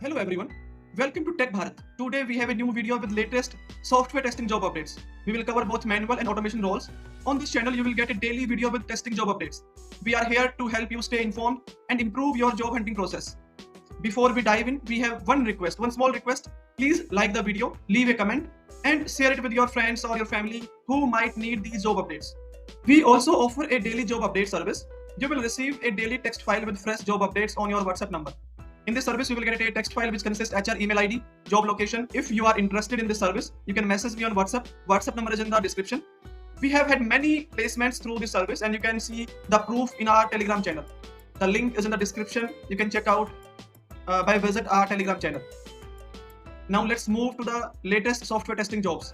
Hello everyone, welcome to Tech Bharat. Today we have a new video with latest software testing job updates. We will cover both manual and automation roles. On this channel you will get a daily video with testing job updates. We are here to help you stay informed and improve your job hunting process. Before we dive in, we have one small request. Please like the video, leave a comment and share it with your friends or your family who might need these job updates. We also offer a daily job update service. You will receive a daily text file with fresh job updates on your WhatsApp number. In this service, you will get a text file which consists HR, email ID, job location. If you are interested in this service, you can message me on WhatsApp. WhatsApp number is in the description. We have had many placements through this service and you can see the proof in our Telegram channel. The link is in the description. You can check out by visit our Telegram channel. Now let's move to the latest software testing jobs.